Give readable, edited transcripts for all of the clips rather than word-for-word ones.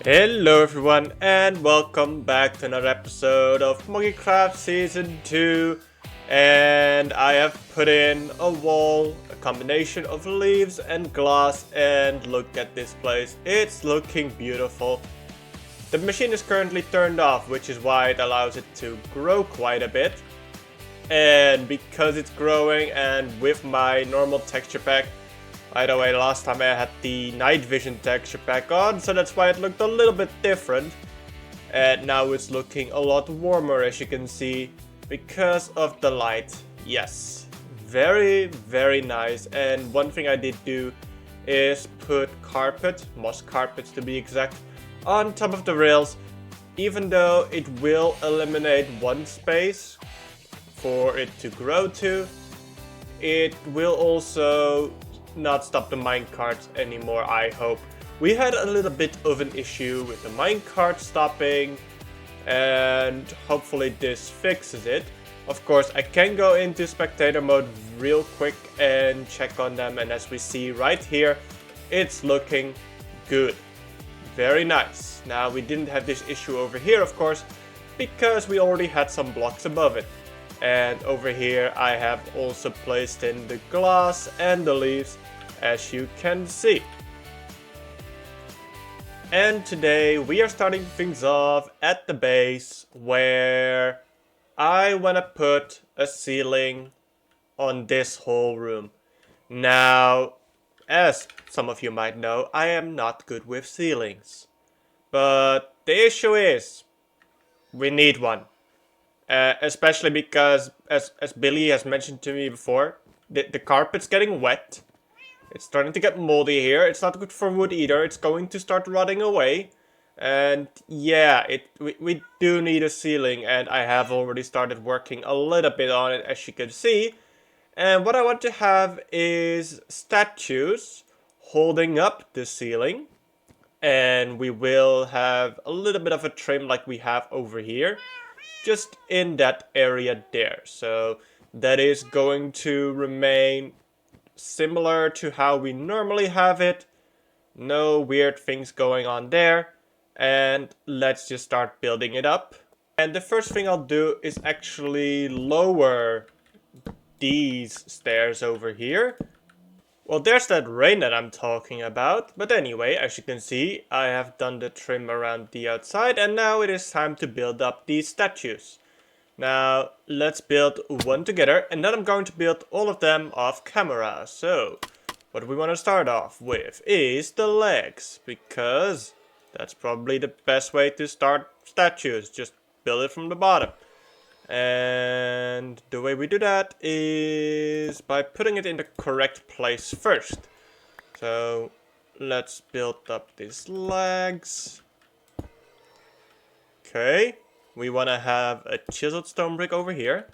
Hello everyone and welcome back to another episode of Moggycraft Season 2, and I have put in a wall, a combination of leaves and glass, and look at this place, it's looking beautiful. The machine is currently turned off, which is why it allows it to grow quite a bit, and because it's growing and with my normal texture pack. By the way, last time I had the night vision texture pack on, so that's why it looked a little bit different. And now it's looking a lot warmer, as you can see, because of the light. Yes, very nice. And one thing I did do is put carpet, moss carpets to be exact, on top of the rails, even though it will eliminate one space for it to grow to. It will also not stop the minecarts anymore, I hope. We had a little bit of an issue with the minecart stopping, and hopefully this fixes it. Of course, I can go into spectator mode real quick and check on them, and as we see right here, it's looking good. Very nice. Now, we didn't have this issue over here, of course, because we already had some blocks above it. And over here I have also placed in the glass and the leaves, as you can see. And today we are starting things off at the base, where I want to put a ceiling on this whole room. Now, as some of you might know, I am not good with ceilings. But the issue is, we need one. Especially because, as Billy has mentioned to me before, the carpet's getting wet. It's starting to get moldy here. It's not good for wood either. It's going to start rotting away. And yeah, we do need a ceiling, and I have already started working a little bit on it, as you can see. And what I want to have is statues holding up the ceiling. And we will have a little bit of a trim like we have over here, just in that area there. So that is going to remain similar to how we normally have it. No weird things going on there. And let's just start building it up. And the first thing I'll do is actually lower these stairs over here. Well, there's that rain that I'm talking about. But anyway, as you can see, I have done the trim around the outside, and now it is time to build up these statues. Now, let's build one together, and then I'm going to build all of them off camera. So, what we want to start off with is the legs, because that's probably the best way to start statues. Just build it from the bottom. And the way we do that is by putting it in the correct place first. So let's build up these legs. Okay, we want to have a chiseled stone brick over here.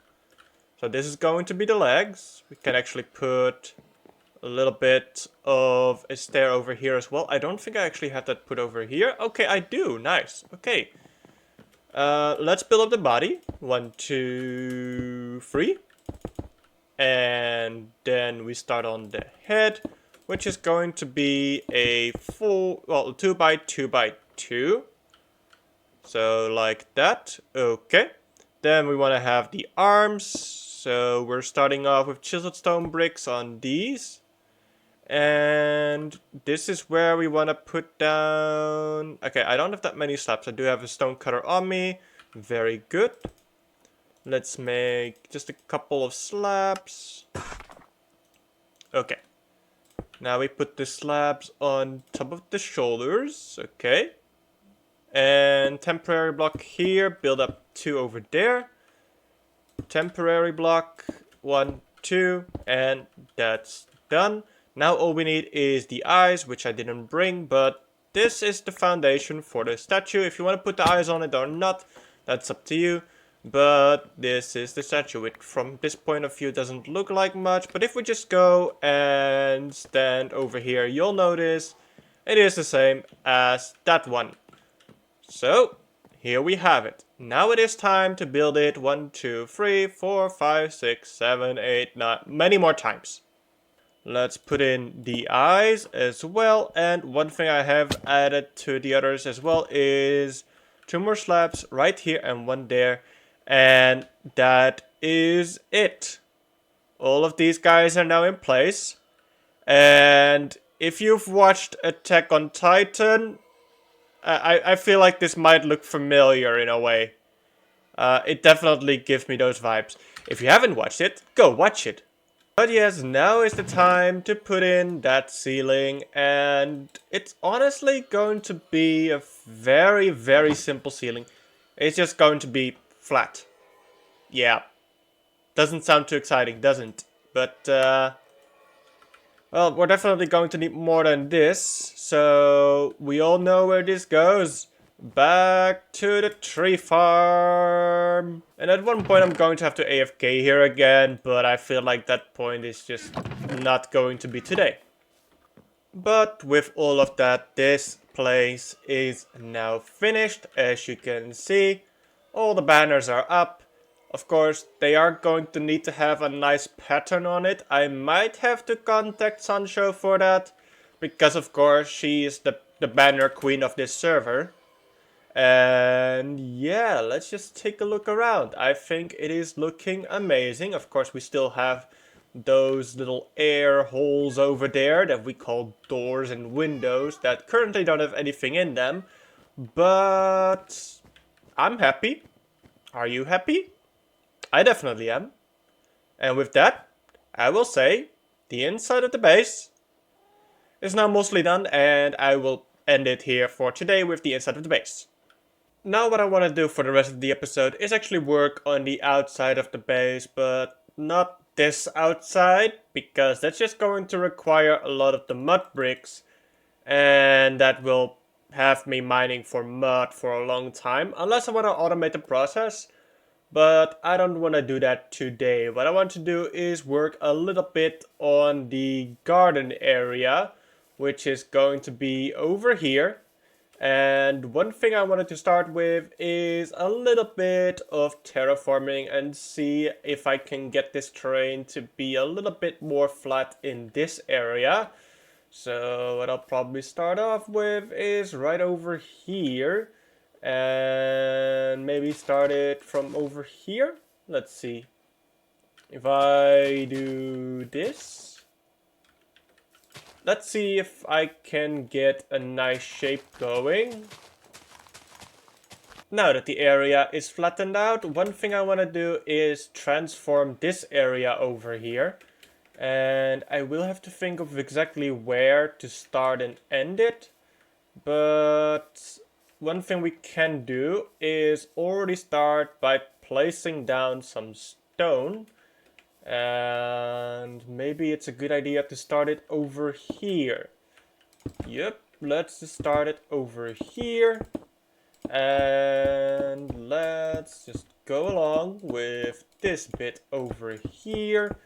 So this is going to be the legs. We can actually put a little bit of a stair over here as well. I don't think I actually have that put over here. Okay, I do. Nice. Okay. Let's build up the body. 1, 2, 3. And then we start on the head, which is going to be a 2 by 2 by 2. So like that. Okay. Then we want to have the arms. So we're starting off with chiseled stone bricks on these. And this is where we want to put down. Okay, I don't have that many slabs. I do have a stone cutter on me. Very good. Let's make just a couple of slabs. Okay. Now we put the slabs on top of the shoulders. Okay. And temporary block here. Build up 2 over there. Temporary block. 1, 2. And that's done. Now all we need is the eyes, which I didn't bring, but this is the foundation for the statue. If you want to put the eyes on it or not, that's up to you. But this is the statue. It, from this point of view, doesn't look like much. But if we just go and stand over here, you'll notice it is the same as that one. So, here we have it. Now it is time to build it 1, 2, 3, 4, 5, 6, 7, 8, 9, many more times. Let's put in the eyes as well. And one thing I have added to the others as well is 2 more slabs right here and 1 there. And that is it. All of these guys are now in place. And if you've watched Attack on Titan, I feel like this might look familiar in a way. It definitely gives me those vibes. If you haven't watched it, go watch it. But yes, now is the time to put in that ceiling, and it's honestly going to be a very, very simple ceiling. It's just going to be flat. Yeah. Doesn't sound too exciting, doesn't? But, well, we're definitely going to need more than this, so we all know where this goes. Back to the tree farm. And at one point I'm going to have to AFK here again, but I feel like that point is just not going to be today. But with all of that, this place is now finished. As you can see, all the banners are up. Of course, they are going to need to have a nice pattern on it. I might have to contact Sancho for that, because of course she is the banner queen of this server. And yeah, let's just take a look around. I think it is looking amazing. Of course, we still have those little air holes over there that we call doors and windows that currently don't have anything in them. But I'm happy. Are you happy? I definitely am. And with that, I will say the inside of the base is now mostly done, and I will end it here for today with the inside of the base. Now what I want to do for the rest of the episode is actually work on the outside of the base, but not this outside, because that's just going to require a lot of the mud bricks, and that will have me mining for mud for a long time, unless I want to automate the process, but I don't want to do that today. What I want to do is work a little bit on the garden area, which is going to be over here. And one thing I wanted to start with is a little bit of terraforming and see if I can get this terrain to be a little bit more flat in this area. So what I'll probably start off with is right over here, and maybe start it from over here. Let's see. If I do this, let's see if I can get a nice shape going. Now that the area is flattened out, one thing I want to do is transform this area over here. And I will have to think of exactly where to start and end it. But one thing we can do is already start by placing down some stone. And maybe it's a good idea to start it over here. Yep, let's just start it over here. And let's just go along with this bit over here.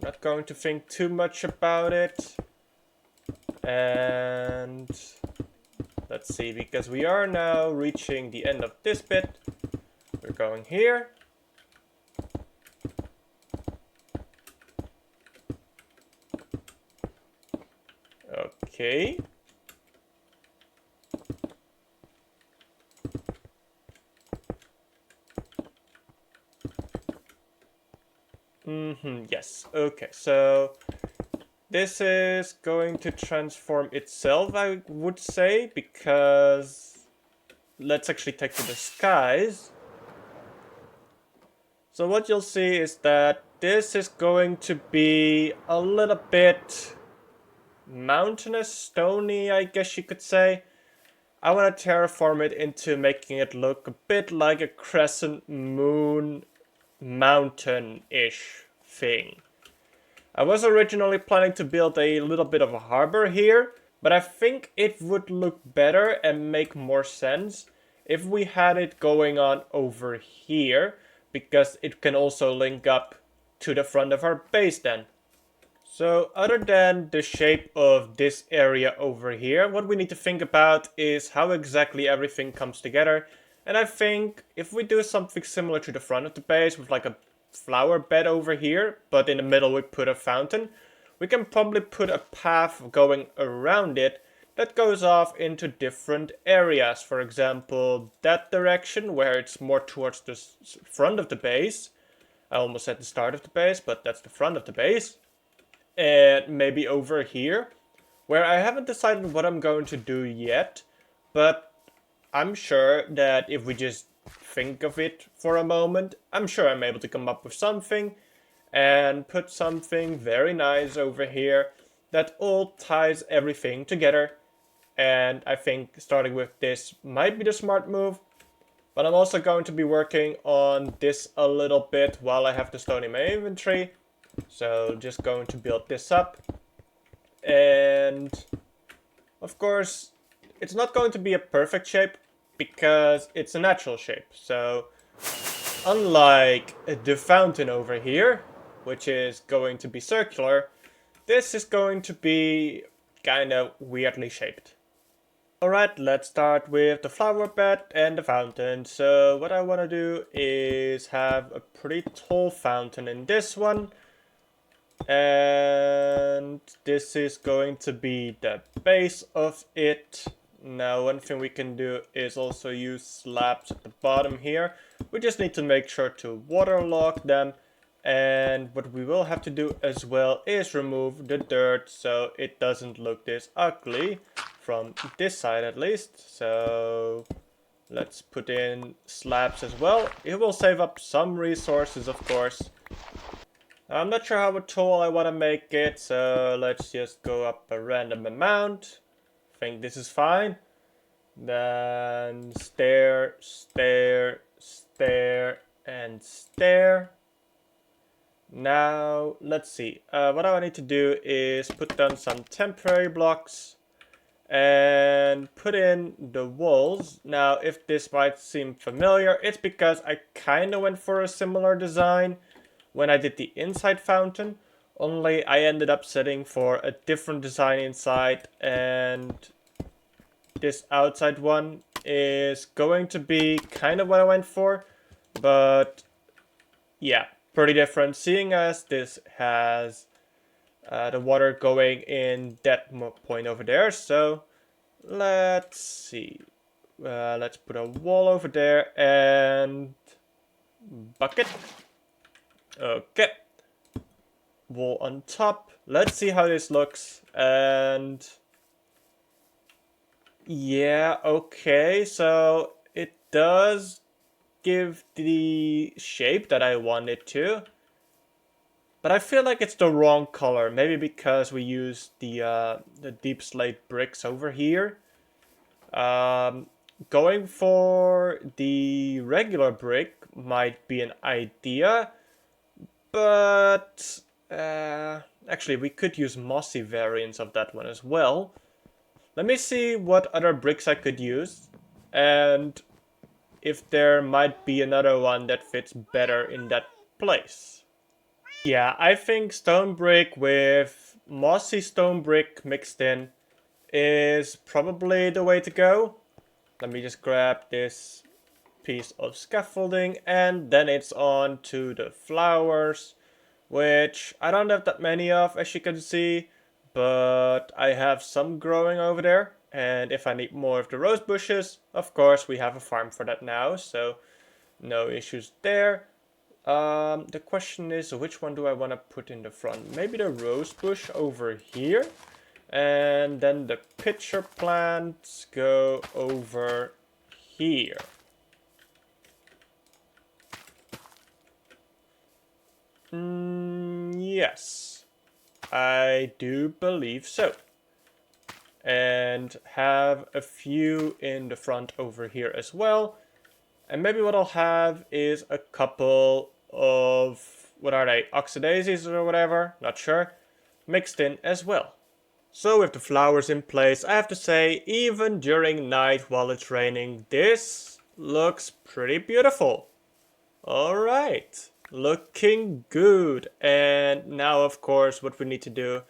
Not going to think too much about it. And let's see, because we are now reaching the end of this bit. We're going here. Okay. Yes. Okay, so this is going to transform itself, I would say, because let's actually take to the skies. So what you'll see is that this is going to be a little bit mountainous, stony, I guess you could say. I want to terraform it into making it look a bit like a crescent moon mountain-ish thing. I was originally planning to build a little bit of a harbor here, but I think it would look better and make more sense if we had it going on over here, because it can also link up to the front of our base then. So other than the shape of this area over here, what we need to think about is how exactly everything comes together. And I think if we do something similar to the front of the base with like a flower bed over here, but in the middle we put a fountain, we can probably put a path going around it that goes off into different areas. For example, that direction where it's more towards the front of the base. I almost said the start of the base, but that's the front of the base. And maybe over here, where I haven't decided what I'm going to do yet, but I'm sure that if we just think of it for a moment, I'm sure I'm able to come up with something and put something very nice over here that all ties everything together. And I think starting with this might be the smart move, but I'm also going to be working on this a little bit while I have the stone in my inventory. So just going to build this up. And of course, it's not going to be a perfect shape because it's a natural shape. So unlike the fountain over here, which is going to be circular, this is going to be kind of weirdly shaped. Alright, let's start with the flower bed and the fountain. So what I want to do is have a pretty tall fountain in this one. And this is going to be the base of it. Now one thing we can do is also use slabs at the bottom here. We just need to make sure to waterlog them. And what we will have to do as well is remove the dirt so it doesn't look this ugly. From this side at least. So let's put in slabs as well. It will save up some resources, of course. I'm not sure how tall I want to make it, so let's just go up a random amount. I think this is fine. Then stair, stair, stair, and stair. Now let's see. What I need to do is put down some temporary blocks and put in the walls. Now, if this might seem familiar, it's because I kind of went for a similar design when I did the inside fountain. Only I ended up setting for a different design inside, and this outside one is going to be kind of what I went for. But yeah, pretty different, seeing as this has the water going in that point over there. So let's see. Let's put a wall over there and bucket. Okay. Wall on top. Let's see how this looks. And yeah, okay. So it does give the shape that I want it to. But I feel like it's the wrong color. Maybe because we used the deep slate bricks over here. Going for the regular brick might be an idea. But actually we could use mossy variants of that one as well. Let me see what other bricks I could use. And if there might be another one that fits better in that place. Yeah, I think stone brick with mossy stone brick mixed in is probably the way to go. Let me just grab this piece of scaffolding and then it's on to the flowers, which I don't have that many of, as you can see, but I have some growing over there. And if I need more of the rose bushes, of course we have a farm for that now, so no issues there. The question is, which one do I want to put in the front? Maybe the rose bush over here. And then the pitcher plants go over here. Yes, I do believe so. And have a few in the front over here as well. And maybe what I'll have is a couple of, what are they, oxidazes or whatever, not sure, mixed in as well. So with the flowers in place, I have to say, even during night while it's raining, this looks pretty beautiful. Alright, looking good. And now of course what we need to do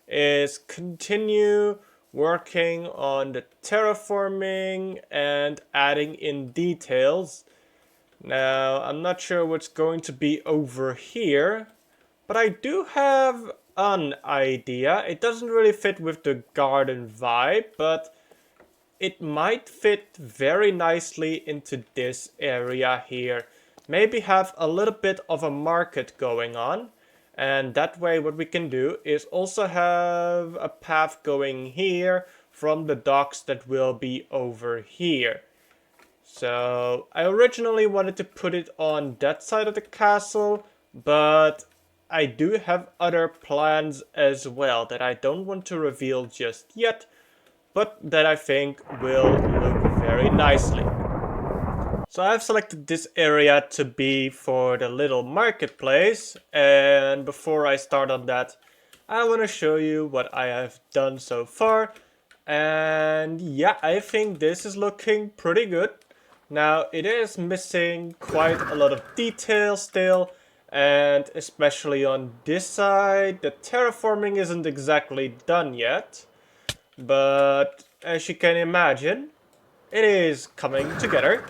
is continue working on the terraforming and adding in details. Now, I'm not sure what's going to be over here, but I do have an idea. It doesn't really fit with the garden vibe, but it might fit very nicely into this area here. Maybe have a little bit of a market going on. And that way what we can do is also have a path going here from the docks that will be over here. So I originally wanted to put it on that side of the castle, but I do have other plans as well that I don't want to reveal just yet, but that I think will look very nicely. So I've selected this area to be for the little marketplace, and before I start on that, I want to show you what I have done so far. And yeah, I think this is looking pretty good. Now, it is missing quite a lot of detail still, and especially on this side, the terraforming isn't exactly done yet. But as you can imagine, it is coming together.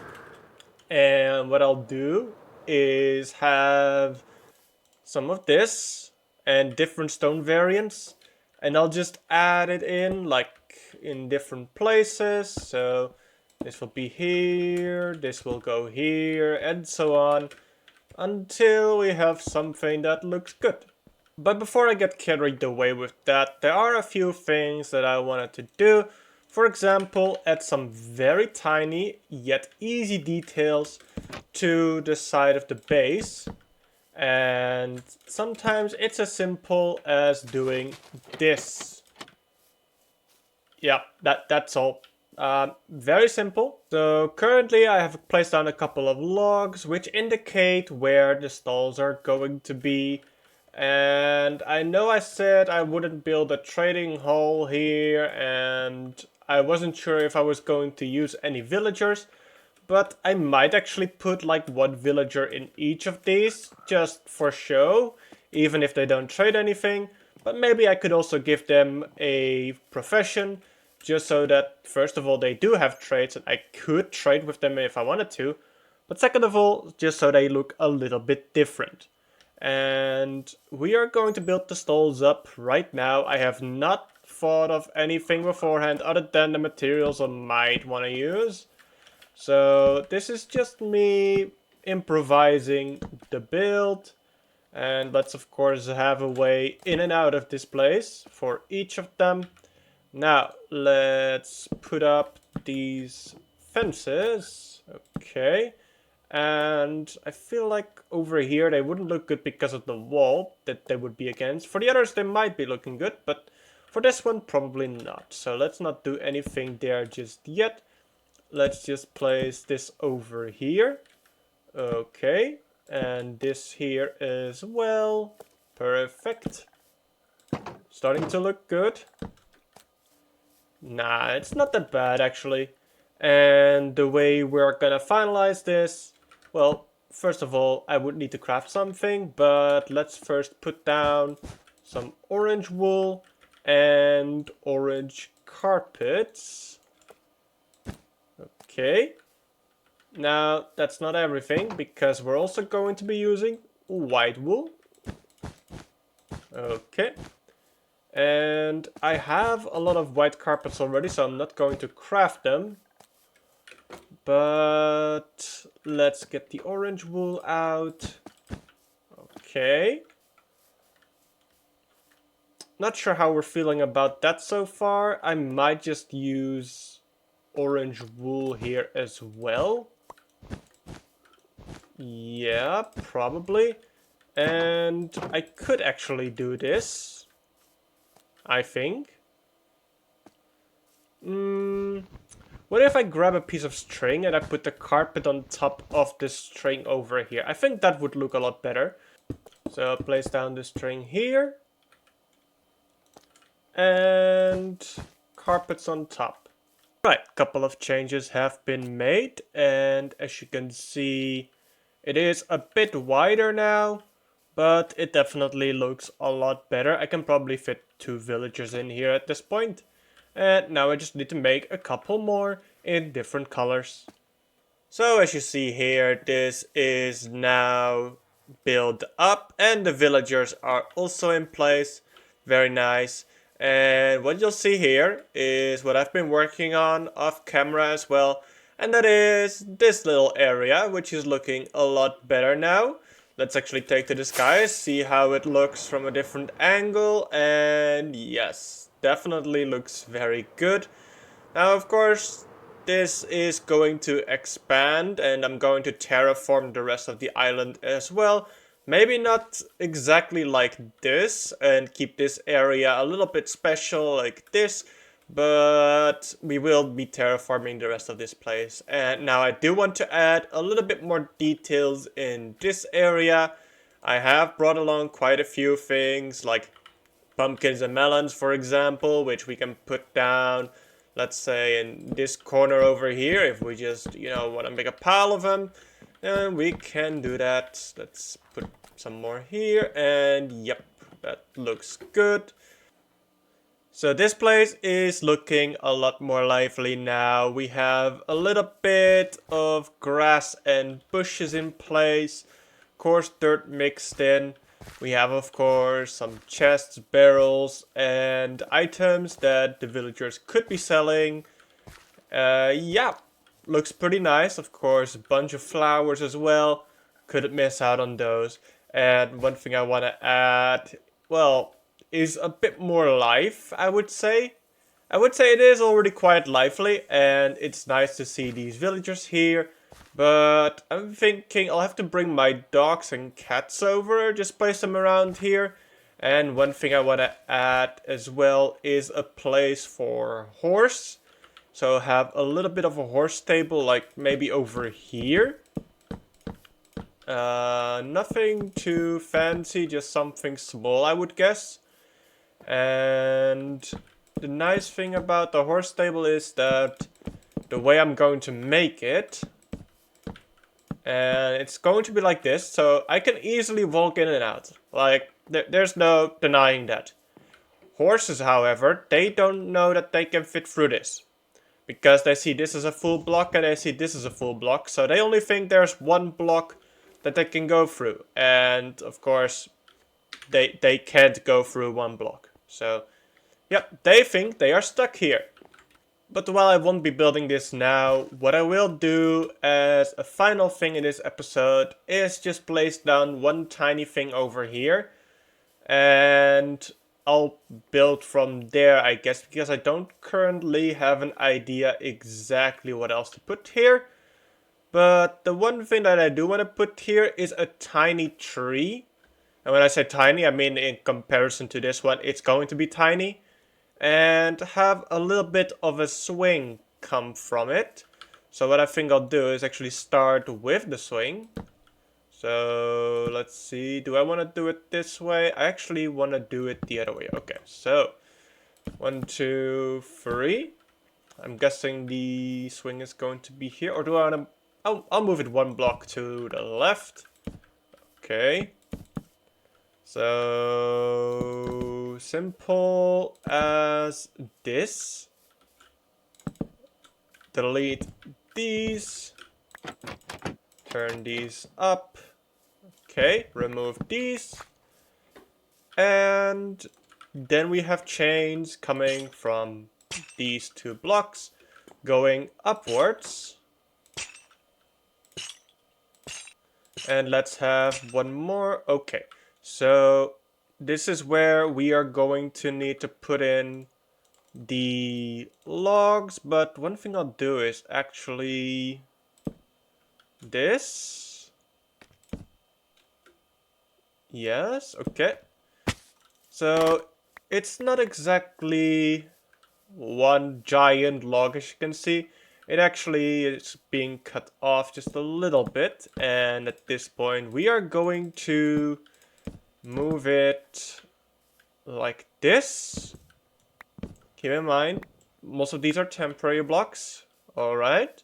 And what I'll do is have some of this and different stone variants, and I'll just add it in like in different places. So this will be here, this will go here, and so on until we have something that looks good. But before I get carried away with that, there are a few things that I wanted to do. For example, add some very tiny yet easy details to the side of the base. And sometimes it's as simple as doing this. Yeah, that's all. Very simple. So currently I have placed down a couple of logs which indicate where the stalls are going to be. And I know I said I wouldn't build a trading hall here, and I wasn't sure if I was going to use any villagers, but I might actually put like one villager in each of these, just for show, even if they don't trade anything. But maybe I could also give them a profession, just so that first of all they do have trades and I could trade with them if I wanted to. But second of all, just so they look a little bit different. And we are going to build the stalls up right now. I have not thought of anything beforehand other than the materials I might want to use. So this is just me improvising the build. And let's of course have a way in and out of this place for each of them. Now let's put up these fences. Okay. And I feel like over here they wouldn't look good because of the wall that they would be against. For the others they might be looking good, but for this one probably not. So let's not do anything there just yet. Let's just place this over here. Okay, and this here as well. Perfect. Starting to look good. Nah, it's not that bad actually. And the way we're gonna finalize this, well, first of all, I would need to craft something, but let's first put down some orange wool and orange carpets. Okay. Now, that's not everything, because we're also going to be using white wool. Okay. And I have a lot of white carpets already, so I'm not going to craft them. But let's get the orange wool out. Okay. Not sure how we're feeling about that so far. I might just use orange wool here as well. Yeah, probably. And I could actually do this, I think. What if I grab a piece of string and I put the carpet on top of the string over here? I think that would look a lot better. So place down the string here. And carpets on top. Right, couple of changes have been made, and as you can see, it is a bit wider now, but it definitely looks a lot better. I can probably fit 2 villagers in here at this point. And now I just need to make a couple more in different colors. So as you see here, this is now built up and the villagers are also in place. Very nice. And what you'll see here is what I've been working on off camera as well. And that is this little area, which is looking a lot better now. Let's actually take to the sky, see how it looks from a different angle. And yes, definitely looks very good. Now, of course, this is going to expand and I'm going to terraform the rest of the island as well. Maybe not exactly like this and keep this area a little bit special like this, but we will be terraforming the rest of this place. And now I do want to add a little bit more details in this area. I have brought along quite a few things like pumpkins and melons, for example, which we can put down, let's say, in this corner over here. If we just, want to make a pile of them, then we can do that. Let's put some more here, and yep, that looks good. So this place is looking a lot more lively now. We have a little bit of grass and bushes in place, coarse dirt mixed in. We have, of course, some chests, barrels, and items that the villagers could be selling. Yeah, looks pretty nice. Of course, a bunch of flowers as well. Couldn't miss out on those. And one thing I want to add, well, is a bit more life, I would say. I would say it is already quite lively, and it's nice to see these villagers here. But I'm thinking I'll have to bring my dogs and cats over, just place them around here. And one thing I want to add as well is a place for horse. So have a little bit of a horse stable, like maybe over here. Nothing too fancy, just something small, I would guess. And the nice thing about the horse stable is that the way I'm going to make it, and it's going to be like this, so I can easily walk in and out. Like, there's no denying that. Horses, however, they don't know that they can fit through this. Because they see this as a full block and they see this as a full block. So they only think there's one block that they can go through. And, of course, they can't go through one block. So, yep, they think they are stuck here. But while I won't be building this now, what I will do as a final thing in this episode is just place down one tiny thing over here. And I'll build from there, I guess, because I don't currently have an idea exactly what else to put here. But the one thing that I do want to put here is a tiny tree. And when I say tiny, I mean in comparison to this one, it's going to be tiny. And have a little bit of a swing come from it. So what I think I'll do is actually start with the swing. So let's see, do I want to do it this way? I actually want to do it the other way. Okay, so 1, 2, 3. I'm guessing the swing is going to be here, or do I want to? I'll move it one block to the left. Okay. So simple as this. Delete these. Turn these up. Okay, remove these. And then we have chains coming from these two blocks going upwards. And let's have one more. Okay, so this is where we are going to need to put in the logs. But one thing I'll do is actually this. Yes, okay. So it's not exactly one giant log, as you can see. It actually is being cut off just a little bit. And at this point, we are going to move it like this. Keep in mind, most of these are temporary blocks. Alright.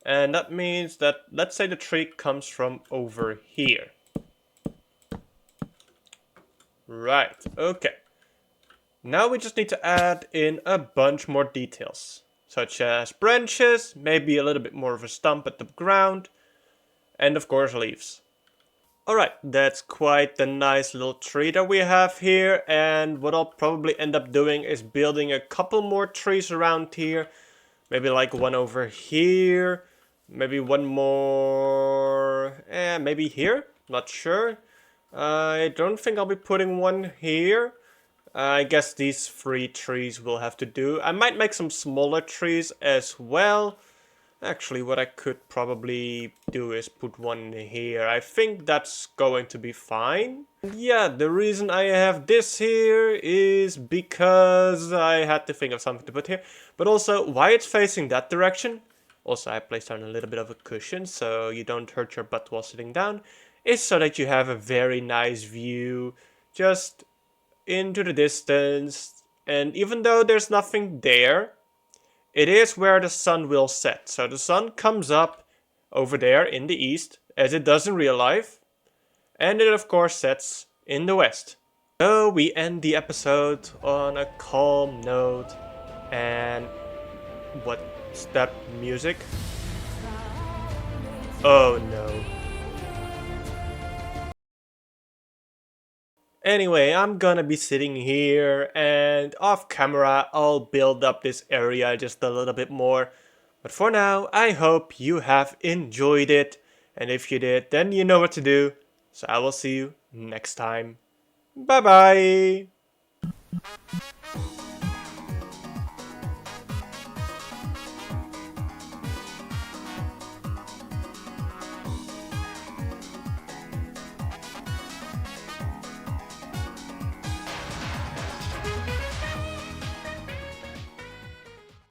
And that means that, let's say the tree comes from over here. Right, okay. Now we just need to add in a bunch more details. such as branches, maybe a little bit more of a stump at the ground, and of course leaves. Alright, that's quite the nice little tree that we have here, and what I'll probably end up doing is building a couple more trees around here. Maybe like one over here, maybe one more, maybe here, not sure. I don't think I'll be putting one here. I guess these 3 trees will have to do. I might make some smaller trees as well. Actually, what I could probably do is put one here. I think that's going to be fine. Yeah, the reason I have this here is because I had to think of something to put here. But also, why it's facing that direction, also I placed down a little bit of a cushion so you don't hurt your butt while sitting down, is so that you have a very nice view just into the distance. And even though there's nothing there, it is where the sun will set. So the sun comes up over there in the east, as it does in real life. And it of course sets in the west. So we end the episode on a calm note. And what's that music? Oh no. Anyway, I'm gonna be sitting here and off camera I'll build up this area just a little bit more. But for now, I hope you have enjoyed it. And if you did, then you know what to do. So I will see you next time. Bye bye!